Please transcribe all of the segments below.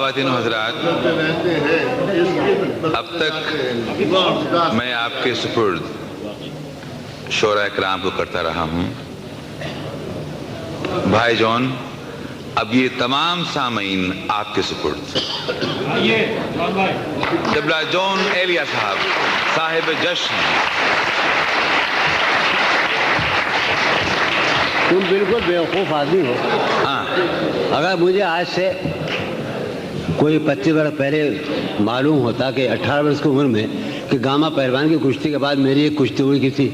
خواتین و حضرات، اب تک میں آپ کے سپرد شورا کرام کو کرتا رہا ہوں. بھائی جان، اب یہ تمام سامعین آپ کے سپرد. قبلہ جون ایلیا صاحب صاحب جشن. تم بالکل بیوقوف آدمی ہو. اگر مجھے آج سے کوئی 25 برس پہلے معلوم ہوتا کہ 18 برس کی عمر میں کہ گاما پہلوان کی کشتی کے بعد میری ایک کشتی ہوئی کسی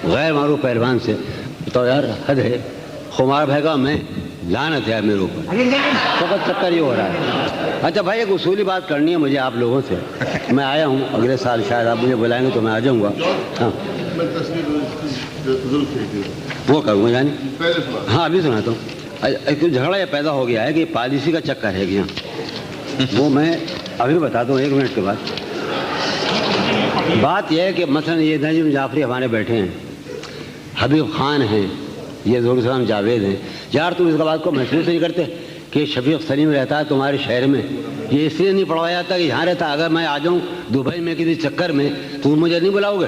غیر معروف پہلوان سے، تو یار حد ہے. خمار بھائی کا میں لعنت ہے میرے اوپر. فقط چکر یہ ہو رہا ہے. اچھا بھائی، ایک اصولی بات کرنی ہے مجھے آپ لوگوں سے. میں آیا ہوں، اگلے سال شاید آپ مجھے بلائیں گے تو میں آ جاؤں گا. ہاں وہ کروں گا یعنی. ہاں ابھی سناتا ہوں. ایک جھگڑا یہ پیدا ہو گیا ہے کہ پالیسی کا چکر ہے گیا. وہ میں ابھی بتاتا ہوں 1 منٹ کے بعد. بات یہ ہے کہ مثلا یہ نجم جعفری ہمارے بیٹھے ہیں، حبیب خان ہیں، یہ ظہور السلام جاوید ہیں. یار تم اس کا بات کو محسوس نہیں کرتے کہ شفیق سلیم رہتا ہے تمہارے شہر میں؟ یہ اس لیے نہیں پڑھوایا جاتا کہ یہاں رہتا. اگر میں آ جاؤں دبئی میں کسی چکر میں تو تم مجھے نہیں بلاؤ گے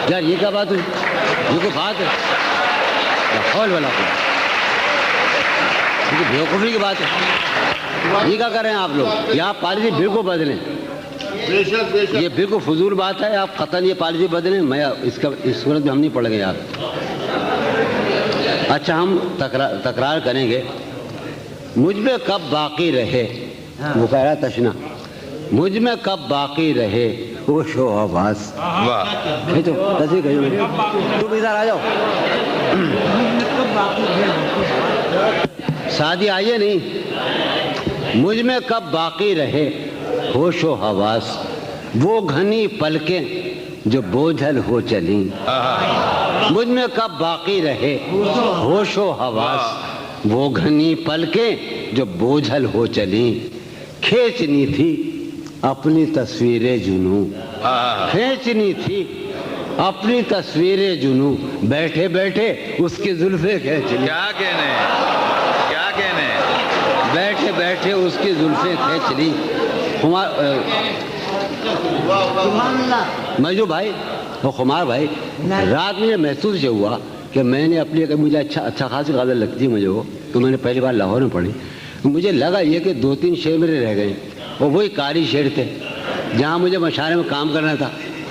یار؟ یہ کیا بات ہوئی؟ یہ کوئی بات ہے؟ والا بیوقوفی کی بات ہے. یہ کیا کر رہے ہیں آپ لوگ؟ یہاں پالیسی بالکل بدلیں. یہ بالکل فضول بات ہے. آپ قطعاً یہ پالیسی بدلیں. میں اس صورت میں ہم نہیں پڑھ گے یار. اچھا ہم تکرار کریں گے. مجھ میں کب باقی رہے، وہ کہہ رہا تشنا، مجھ میں کب باقی رہے وہ شو آواز. تو تم ادھر آ جاؤ. شادی آئیے نہیں. مجھ میں کب باقی رہے ہوش و حواس، وہ گھنی پلکیں جو بوجھل ہو چلیں. مجھ میں کب باقی رہے ہوش و حواس، وہ گھنی پلکیں جو بوجھل ہو چلیں. کھینچنی تھی اپنی تصویریں جنوں، کھینچنی تھی اپنی تصویریں جنوں، بیٹھے بیٹھے اس کی زلفیں کھینچ لی. کیا کہنے، کیا کہنے، بیٹھے بیٹھے اس کی زلفیں کھینچ لی. مجھو بھائی، وہ خمار بھائی، رات میں یہ محسوس یہ ہوا کہ میں نے اپنی، مجھے اچھا خاصی غزل لگتی ہے مجھے وہ، تو میں نے پہلی بار لاہور میں پڑھی. مجھے لگا یہ کہ 2-3 شعر میرے رہ گئے، اور وہی قاری شعر تھے جہاں مجھے مشاعرے میں کام کرنا تھا.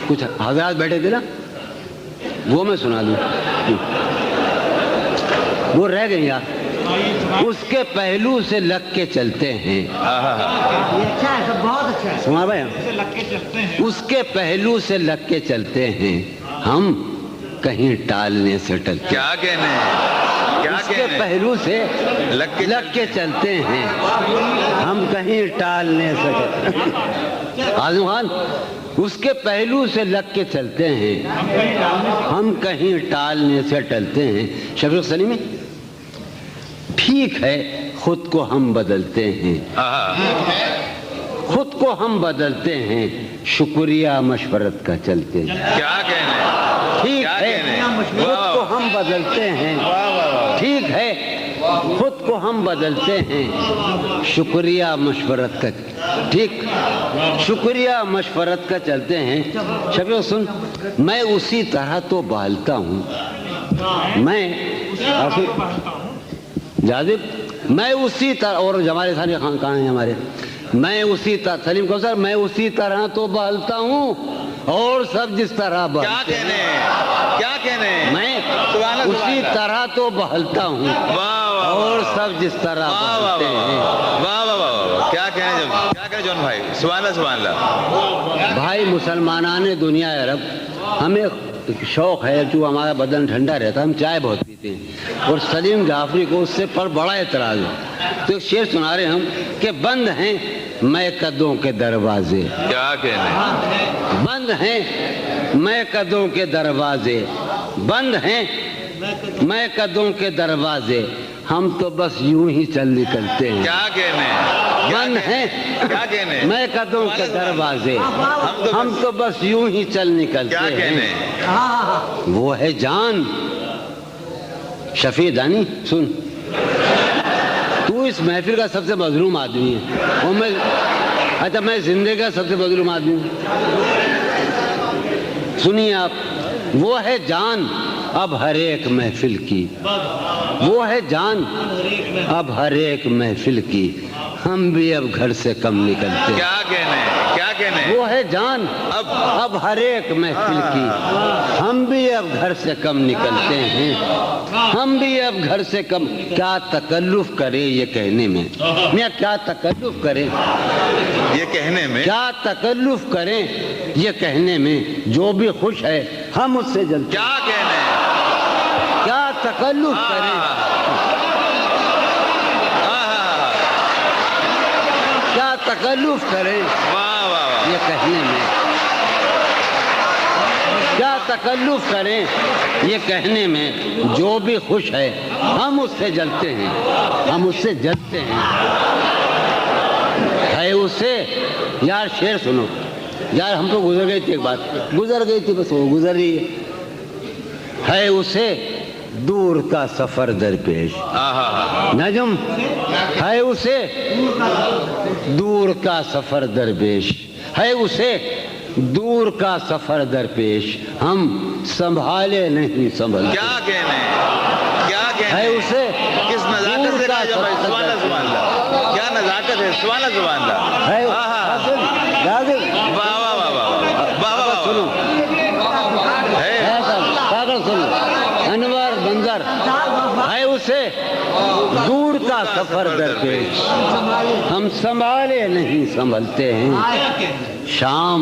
کچھ حضرات بیٹھے تھے نا، وہ میں سنا دوں. وہ رہ گئے یار. اس کے پہلو سے لگ کے چلتے ہیں. سمار بھائی، اس کے پہلو سے لگ کے چلتے ہیں ہم، کہیں ٹالنے سے ٹلتے. کیا کہنے، اس کے پہلو سے لگ کے چلتے ہیں ہم، کہیں ٹالنے سے. اعظم خان، اس کے پہلو سے لگ کے چلتے ہیں ہم، کہیں ٹالنے سے ٹلتے ہیں. شفیق سلیمی، ٹھیک ہے خود کو ہم بدلتے ہیں، خود کو ہم بدلتے ہیں، شکریہ مشورت کا چلتے ہیں. کیا کہنے، ٹھیک ہے خود کو ہم بدلتے ہیں، ٹھیک ہے خود کو ہم بدلتے ہیں، شکریہ مشورت کا، ٹھیک، شکریہ مشورت کا چلتے ہیں. شفیق سن، میں اسی طرح تو بہلتا ہوں، میں جاذب، میں اسی طرح، اور ہمارے سارے خان ہیں ہمارے، میں اسی طرح، سلیم کوثر، میں اسی طرح تو بہلتا ہوں اور سب جس طرح بہلتے ہیں. کیا کہنے، کیا کہنے، میں اسی طرح تو بہلتا ہوں اور سب جس طرح بہلتے ہیں. واہ واہ واہ، کیا کہنے، کیا کہنے جون بھائی. سبحان اللہ، سبحان اللہ. بھائی مسلمانان دنیا عرب، ہمیں شوق ہے، جو ہمارا بدن ٹھنڈا رہتا ہے، ہم چائے بہت پیتے ہیں، اور سلیم جعفری کو اس سے پر بڑا اعتراض ہے. تو ایک شعر سنا رہے ہم کہ بند ہیں میں قدوں کے دروازے. کیا کہنے، بند ہیں میں قدوں کے دروازے، بند ہیں میں قدوں کے دروازے، ہم تو بس یوں ہی چل نکلتے ہیں. کیا کہنے، بند ہیں میں قدوں کے دروازے، ہم تو بس یوں ہی چل نکلتے ہیں. وہ ہے جان. شفیع دانی سن، تو اس اس محفل کا سب سے مظلوم آدمی ہے، اور میں زندگی کا سب سے مظلوم آدمی ہوں۔ سنیے آپ، وہ ہے جان اب ہر ایک محفل کی، وہ ہے جان اب ہر ایک محفل کی، ہم بھی اب گھر سے کم نکلتے ہیں۔ کیا کہنے وہ ہے جان اب ہر ایک محفل کی، ہم بھی اب گھر سے کم نکلتے ہیں، ہم بھی اب گھر سے کم۔ کیا تکلف کرے یہ کہنے میں، میاں کیا تکلف کرے یہ کہنے میں، کیا تکلف کریں یہ کہنے میں، جو بھی خوش ہے ہم اس سے جلتے۔ کیا کہنے، کیا تکلف کریں، کیا تکلف کریں یہ کہنے میں، کیا تکلف کریں یہ کہنے میں، جو بھی خوش ہے ہم اس سے جلتے ہیں، ہم اس سے جلتے ہیں۔ ہے اسے یار، شعر سنو یار، ہم تو گزر گئی تھی، ایک بات گزر گئی تھی، بس وہ گزر رہی ہے اسے دور کا سفر درپیش، نجم ہے اسے دور کا سفر درپیش، ہے اسے دور کا سفر درپیش، ہم سنبھالے نہیں سنبھلتے۔ کیا کہنے، کیا کہنے ہے اسے کس نزاکت سے راجہ بھائی، سبحان اللہ سبحان اللہ، کیا نزاکت ہے، سبحان اللہ سبحان اللہ، ہے لازم واہ واہ واہ واہ واہ واہ، سنو ہے پاگل سنو، انور بندر ہے اسے دور کا سفر درپیش، ہم سنبھالے نہیں سنبھلتے ہیں، شام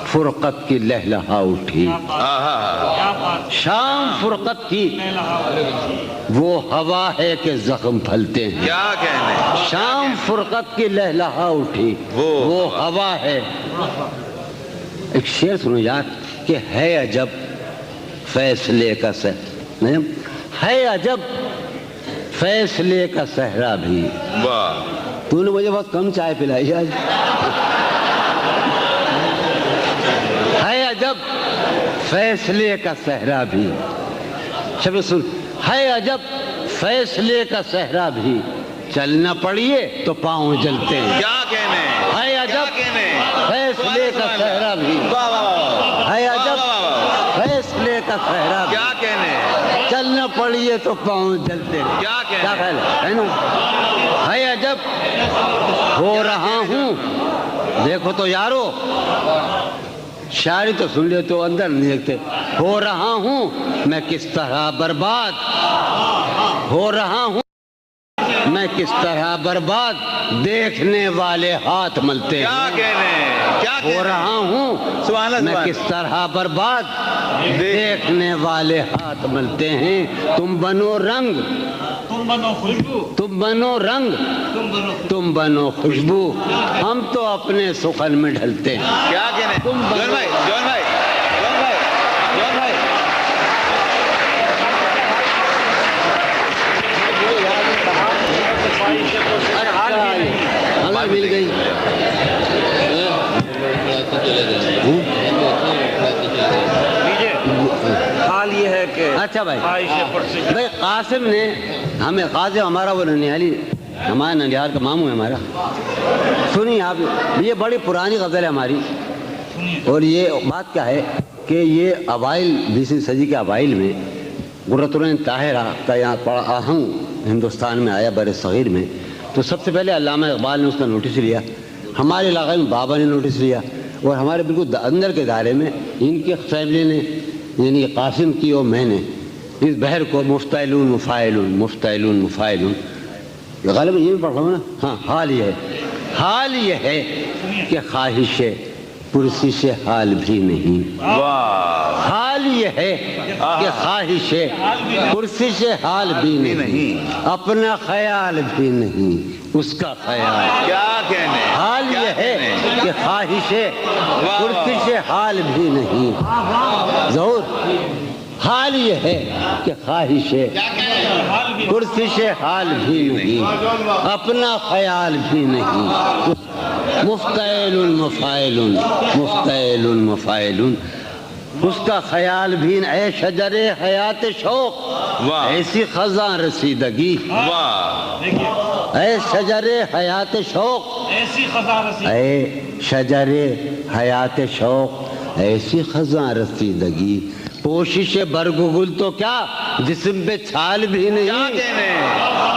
فرقت کی لہلہا اٹھی، شام فرقت کی وہ ہوا ہے کہ زخم پھلتے ہیں، کیا کہنے، شام فرقت کی لہلہا اٹھی وہ ہوا ہے۔ ایک شعر سنو یار کہ ہے عجب فیصلے کا نہیں، ہے عجب فیصلے کا صحرا بھی، واہ، تو نے مجھے بہت کم چائے پلائی آج، ہے عجب فیصلے کا صحرا بھی، شب سن، ہے عجب فیصلے کا صحرا بھی، چلنا پڑیے تو پاؤں جلتے ہیں، کیا کہنے، ہے عجب فیصلے کا صحرا بھی، ہے عجب فیصلے کا صحرا بھی، کیا کہنے، چلنا پڑیے تو پاؤں جلتے ہیں، کیا کہنے، کیا خیال ہے نا؟ ہے عجب ہو رہا ہوں، دیکھو تو یارو، شاعری تو سن لے تو اندر نہیں دیکھتے، ہو رہا ہوں میں کس طرح برباد، ہو رہا ہوں میں کس طرح برباد، دیکھنے والے ہاتھ ملتے ہیں، کیا کہنے، کیا ہو رہا ہوں سبحان اللہ، میں کس طرح برباد، دیکھنے والے ہاتھ ملتے ہیں، تم بنو رنگ، تم بنو خوشبو، تم بنو رنگ، تم بنو خوشبو، ہم تو اپنے سخن میں ڈھلتے ہیں، کیا کہنے، جون بھائی، جون بھائی، جون بھائی، جون بھائی، ہمیں مل گئی، حال یہ ہے کہ اچھا بھائی قاسم نے ہمیں، قاسم ہمارا وہ ننیالی، ہمارا ننیال کا ماموں ہے ہمارا، سنیے آپ، یہ بڑی پرانی غزل ہے ہماری، اور یہ بات کیا ہے کہ یہ اوائل 20ویں صدی کے اوائل میں قرۃ العین طاہرہ کا یہاں بڑا آہنگ ہندوستان میں آیا، بر صغیر میں، تو سب سے پہلے علامہ اقبال نے اس کا نوٹس لیا، ہمارے علاقے میں بابا نے نوٹس لیا، اور ہمارے بالکل اندر کے دائرے میں ان کی فیملی نے، یعنی قاسم کی اور میں نے اس بحر کو مفتعلون مفاعلون مفتعلون مفاعلون، غالباً یہ بھی پڑھ رہا ہوں نا، ہاں، حال یہ ہے کہ خواہش پرسش حال بھی نہیں، حال یہ ہے کہ خواہش پرسش حال بھی نہیں، اپنا خیال بھی نہیں اس کا خیال، کیا کہنے، حال یہ ہے کہ خواہش پرسش حال بھی نہیں، ظہور، حال یہ ہے کہ خواہش پرسش حال بھی نہیں، اپنا خیال بھی نہیں، مفتعل مفاعل مفتعل مفاعل، اس کا خیال بھی، اے شجر حیات شوق، ایسی خزاں رسیدگی، واہ، اے شجر حیات شوق، ایسی خزاں رسی، اے شجر حیات شوق، ایسی خزاں رسیدگی، پوشش برگ و گل تو کیا جسم پہ چھال بھی نہیں، کیا کہنے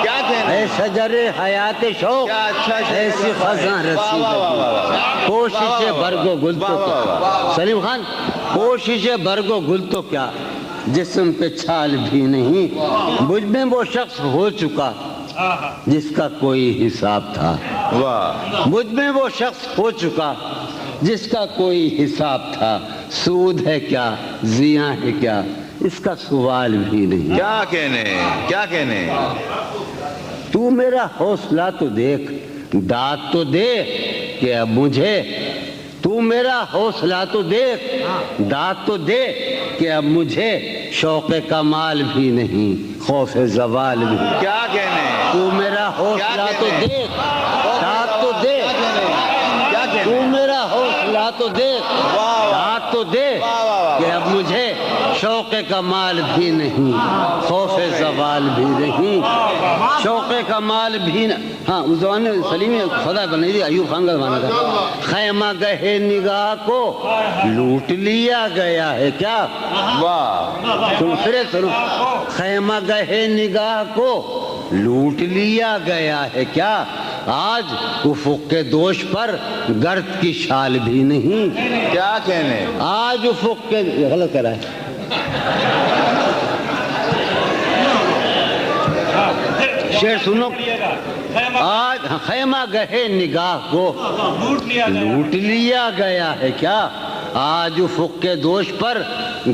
کیا کہنے، اے شجر حیات شوق، کیا اچھا شعر، ایسی خزاں رسیدگی، پوشش برگ و گل تو کیا، سلیم خان، پوشش برگ و گل تو کیا جسم پہ چھال بھی نہیں، مجھ میں وہ شخص ہو چکا جس کا کوئی حساب تھا، واہ، مجھ میں وہ شخص ہو چکا جس کا کوئی حساب تھا، سود ہے کیا زیاں ہے کیا اس کا سوال بھی نہیں، کیا کہنے کیا کہنے، تو میرا حوصلہ تو دیکھ، داد تو دے کہ اب مجھے، تو میرا حوصلہ تو دیکھ، داد تو دے کہ اب مجھے شوق کمال بھی نہیں، خوف زوال بھی، کیا کہنے، تو میرا حوصلہ تو دیکھ، داد تو دے، کیا کہنے، تو میرا حوصلہ تو دیکھ، داد تو دے کہ اب مجھے شوق کمال بھی نہیں، خوف زوال بھی نہیں، شوق کمال بھی ہاں اس زمانے میں سلیم خدا بنائی تھی، ایوب خان کا زمانہ تھا، خیمہ گہے نگاہ کو لوٹ لیا گیا ہے کیا، واہ، سنو پھر سنو، خیمہ گہے نگاہ کو لوٹ لیا گیا ہے کیا، آج افق کے دوش پر گرد کی شال بھی نہیں، کیا کہنے، آج افق کے غلط کرا ہے، شعر سنو، آج خیمہ گہے نگاہ کو لوٹ لیا گیا ہے کیا، آج افق کے دوش پر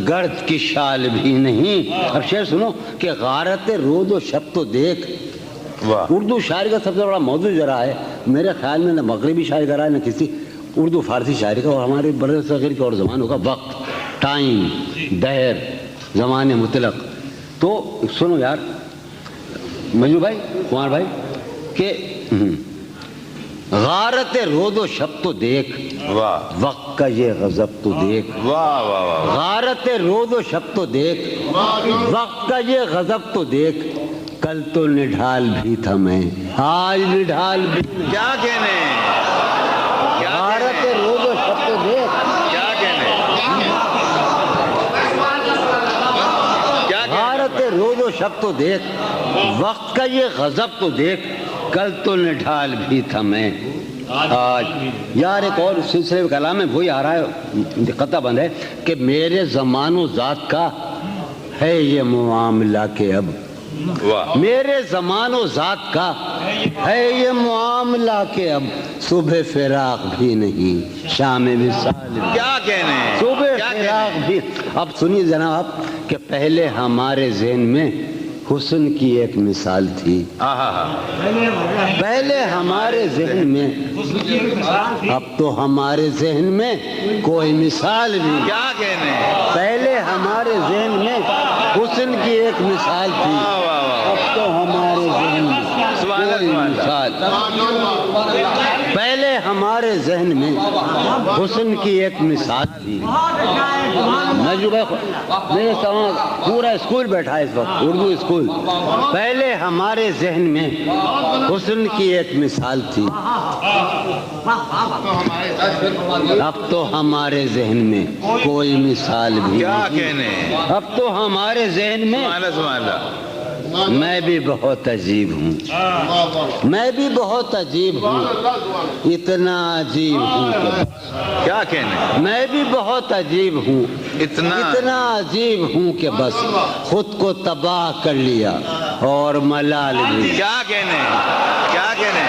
گرد کی شال بھی نہیں، اب شعر سنو کہ غارت رود و شب تو دیکھ، واہ، اردو شاعری کا سب سے بڑا موضوع ذرا ہے میرے خیال میں، نہ مغربی شاعری کا رہا ہے نہ کسی اردو فارسی شاعری کا، اور ہمارے بر صغیر کے اور زمانوں کا وقت، ٹائم، دہر، زمان مطلق، تو سنو یار مجھو بھائی کمار بھائی کہ غارت رود و شب تو دیکھ، واہ، وقت کا یہ غضب تو دیکھ، واہ واہ واہ، غارت رود و شب تو دیکھ، وقت کا یہ غضب تو دیکھ، کل تو نڈھال بھی تھا میں آج نڈھال بھی نہیں، کیا کہنے، غارت رود و شب تو دیکھ، کیا کہنے، غارت رود و شب تو دیکھ، وقت کا یہ غضب تو دیکھ، کل تو نڈھال بھی تھا میں آج، یار ایک اور سلسلے میں کلام ہے وہی آ رہا ہے، قطع بند ہے کہ میرے زمان و ذات کا ہے یہ معاملہ کہ اب، واہ، میرے زمان و ذات کا ہے یہ معاملہ کہ اب صبح فراق بھی نہیں شام وصال بھی، کیا کہنے، صبح کیا فراق کہنے، بھی، اب سنیے جناب کہ پہلے ہمارے ذہن میں حسن کی ایک مثال تھی، پہلے ہمارے ذہن میں، اب تو ہمارے ذہن میں کوئی مثال نہیں، کیا کہنے، پہلے ہمارے ذہن میں حسن کی ایک مثال تھی، واہ واہ واہ، اب تو ہمارے ذہن میں سبحان اللہ، کوئی سبحان مثال، پہلے ہمارے ذہن میں حسن کی ایک مثال تھی، میرے سامنے پورا اسکول بیٹھا ہے اس وقت، اردو اسکول، پہلے ہمارے ذہن میں حسن کی ایک مثال تھی، اب تو ہمارے ذہن میں کوئی مثال بھی کیا نہیں، کہنے، اب تو ہمارے ذہن میں سبحان اللہ، سبحان اللہ، میں بھی بہت عجیب ہوں، میں بھی بہت عجیب ہوں، اتنا عجیب ہوں کہ کیا کہنے، میں بھی بہت عجیب ہوں، اتنا عجیب ہوں کہ بس خود کو تباہ کر لیا اور ملال بھی، کیا کہنے، کیا کہنے،